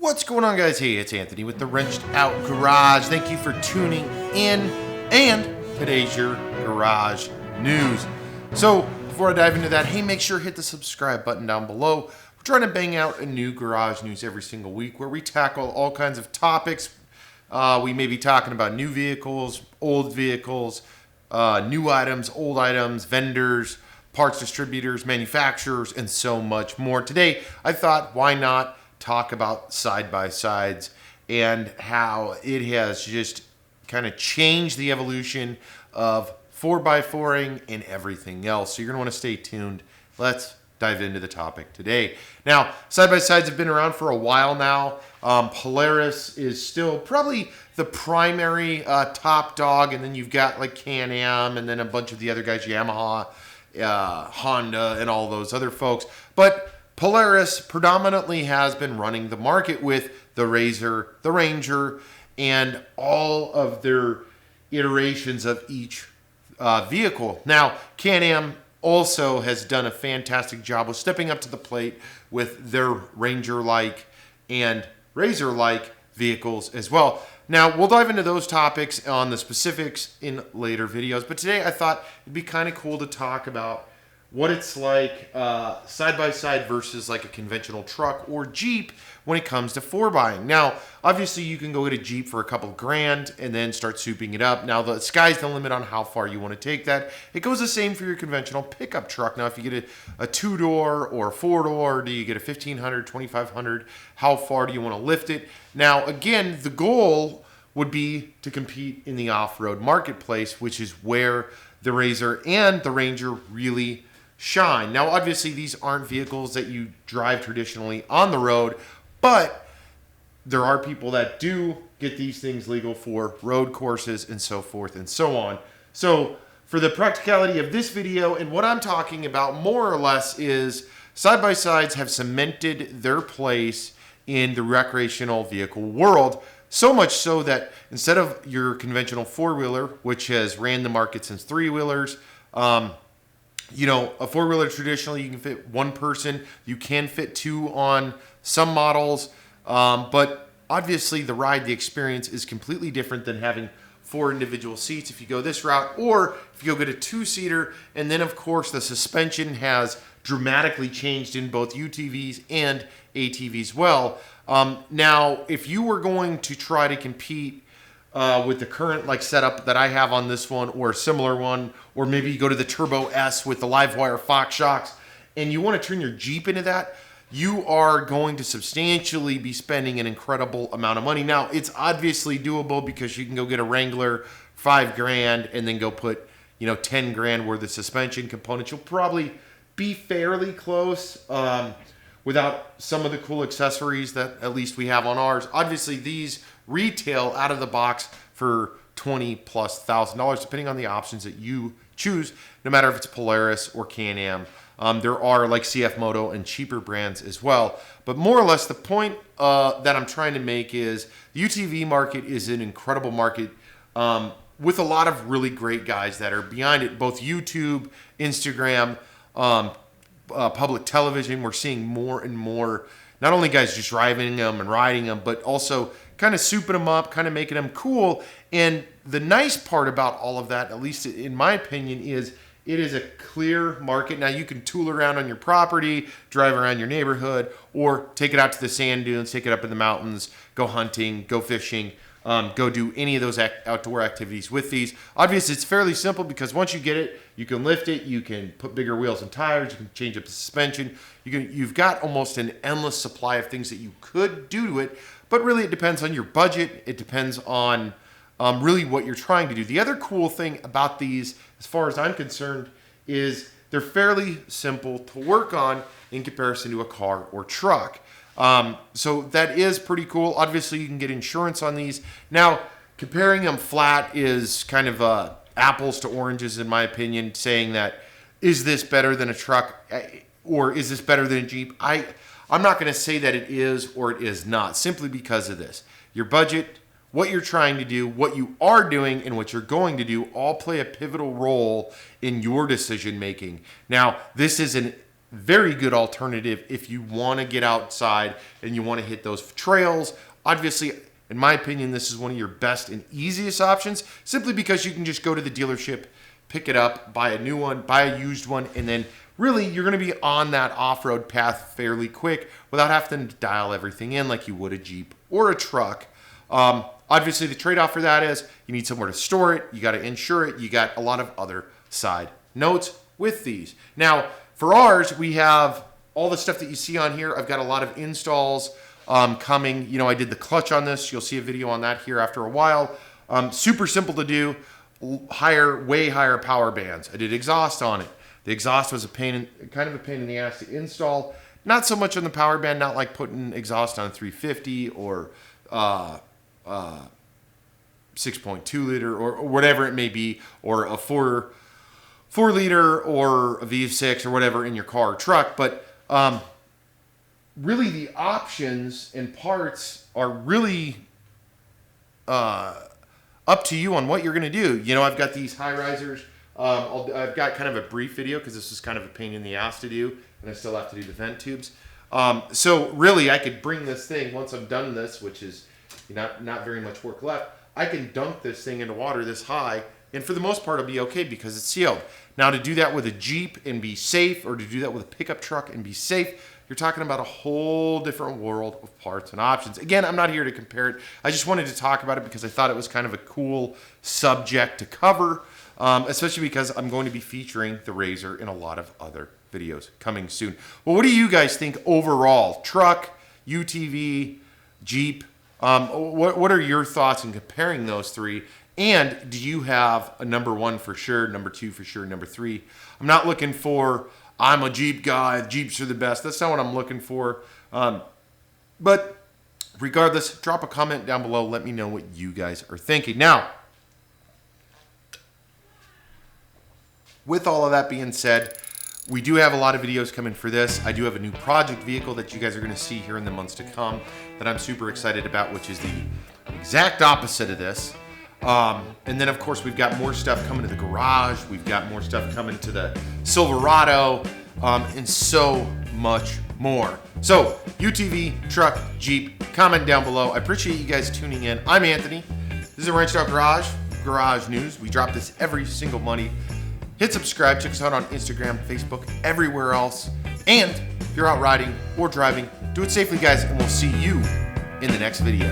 What's going on, guys? Hey, it's Anthony with the Wrenched Out Garage. Thank you for tuning in, and today's your garage news. So before I dive into that, hey, make sure to hit the subscribe button down below. We're trying to bang out a new garage news every single week where we tackle all kinds of topics. We may be talking about new vehicles, old vehicles, new items, old items, vendors, parts distributors, manufacturers, and so much more. Today, I thought, why not talk about side-by-sides and how it has just kind of changed the evolution of 4x4ing and everything else. So you're going to want to stay tuned. Let's dive into the topic today. Now, side-by-sides have been around for a while now. Polaris is still probably the primary top dog, and then you've got like Can-Am and then a bunch of the other guys, Yamaha, Honda, and all those other folks. But Polaris predominantly has been running the market with the RZR, the Ranger, and all of their iterations of each vehicle. Now, Can-Am also has done a fantastic job with stepping up to the plate with their Ranger-like and RZR-like vehicles as well. Now, we'll dive into those topics on the specifics in later videos, but today I thought it'd be kind of cool to talk about what it's like side-by-side versus like a conventional truck or Jeep when it comes to 4-buying. Now, obviously, you can go get a Jeep for a couple grand and then start souping it up. Now, the sky's the limit on how far you want to take that. It goes the same for your conventional pickup truck. Now, if you get a 2-door or a 4-door, do you get a 1500, 2500? How far do you want to lift it? Now, again, the goal would be to compete in the off-road marketplace, which is where the RZR and the Ranger really shine. Now, obviously, these aren't vehicles that you drive traditionally on the road, but there are people that do get these things legal for road courses and so forth and so on. So for the practicality of this video, and what I'm talking about more or less is side-by-sides have cemented their place in the recreational vehicle world, so much so that instead of your conventional four-wheeler, which has ran the market since three-wheelers, you know, a four-wheeler traditionally you can fit one person. You can fit two on some models, but obviously the ride, the experience is completely different than having four individual seats if you go this route, or if you go get a two-seater. And then, of course, the suspension has dramatically changed in both UTVs and ATVs well. Now, if you were going to try to compete with the current like setup that I have on this one or a similar one, or maybe you go to the Turbo S with the Livewire Fox shocks and you want to turn your Jeep into that, you are going to substantially be spending an incredible amount of money. Now, it's obviously doable because you can go get a Wrangler, $5 grand, and then go put, 10 grand worth of suspension components. You'll probably be fairly close without some of the cool accessories that at least we have on ours. Obviously, these retail out of the box for $20,000+, depending on the options that you choose, no matter if it's Polaris or Can-Am. There are like CF Moto and cheaper brands as well. But more or less, the point that I'm trying to make is the UTV market is an incredible market with a lot of really great guys that are behind it, both YouTube, Instagram, public television. We're seeing more and more, not only guys just driving them and riding them, but also kind of souping them up, kind of making them cool. And the nice part about all of that, at least in my opinion, is it is a clear market. Now, you can tool around on your property, drive around your neighborhood, or take it out to the sand dunes, take it up in the mountains, go hunting, go fishing, go do any of those outdoor activities with these. Obviously, it's fairly simple because once you get it, you can lift it, you can put bigger wheels and tires, you can change up the suspension. You've got almost an endless supply of things that you could do to it, but really it depends on your budget. It depends on really what you're trying to do. The other cool thing about these, as far as I'm concerned, is they're fairly simple to work on in comparison to a car or truck. So that is pretty cool. Obviously, you can get insurance on these. Now, comparing them flat is kind of apples to oranges, in my opinion, saying that, is this better than a truck or is this better than a Jeep? I'm not going to say that it is or it is not, simply because of this. Your budget, what you're trying to do, what you are doing, and what you're going to do all play a pivotal role in your decision making. Now, this is a very good alternative if you want to get outside and you want to hit those trails. Obviously, in my opinion, this is one of your best and easiest options, simply because you can just go to the dealership, pick it up, buy a new one, buy a used one, and then really you're going to be on that off-road path fairly quick without having to dial everything in like you would a Jeep or a truck. Obviously, the trade-off for that is you need somewhere to store it, you got to insure it, you got a lot of other side notes with these. Now, for ours, we have all the stuff that you see on here. I've got a lot of installs coming. You know, I did the clutch on this. You'll see a video on that here after a while. Super simple to do. Way higher power bands. I did exhaust on it. The exhaust was kind of a pain in the ass to install. Not so much on the power band, not like putting exhaust on a 350 or 6.2 liter or whatever it may be, or a 4 liter or a V6 or whatever in your car or truck. But really the options and parts are really up to you on what you're going to do. You know, I've got these high risers. I've got kind of a brief video because this is kind of a pain in the ass to do, and I still have to do the vent tubes. So really, I could bring this thing, once I'm done this, which is not very much work left, I can dunk this thing into water this high, and for the most part, it'll be okay because it's sealed. Now, to do that with a Jeep and be safe, or to do that with a pickup truck and be safe, you're talking about a whole different world of parts and options. Again, I'm not here to compare it. I just wanted to talk about it because I thought it was kind of a cool subject to cover, especially because I'm going to be featuring the RZR in a lot of other videos coming soon. Well, what do you guys think overall? Truck, UTV, Jeep? What are your thoughts in comparing those three? And do you have a number one for sure, number two for sure, number three? I'm not looking for, I'm a Jeep guy, Jeeps are the best. That's not what I'm looking for. But regardless, drop a comment down below. Let me know what you guys are thinking. Now, with all of that being said, we do have a lot of videos coming for this. I do have a new project vehicle that you guys are going to see here in the months to come that I'm super excited about, which is the exact opposite of this. And then, of course, we've got more stuff coming to the garage. We've got more stuff coming to the Silverado, and so much more. So, UTV, truck, Jeep, comment down below. I appreciate you guys tuning in. I'm Anthony. This is a Wrenched Out Garage News. We drop this every single Monday. Hit subscribe. Check us out on Instagram, Facebook, everywhere else. And if you're out riding or driving, do it safely, guys, and we'll see you in the next video.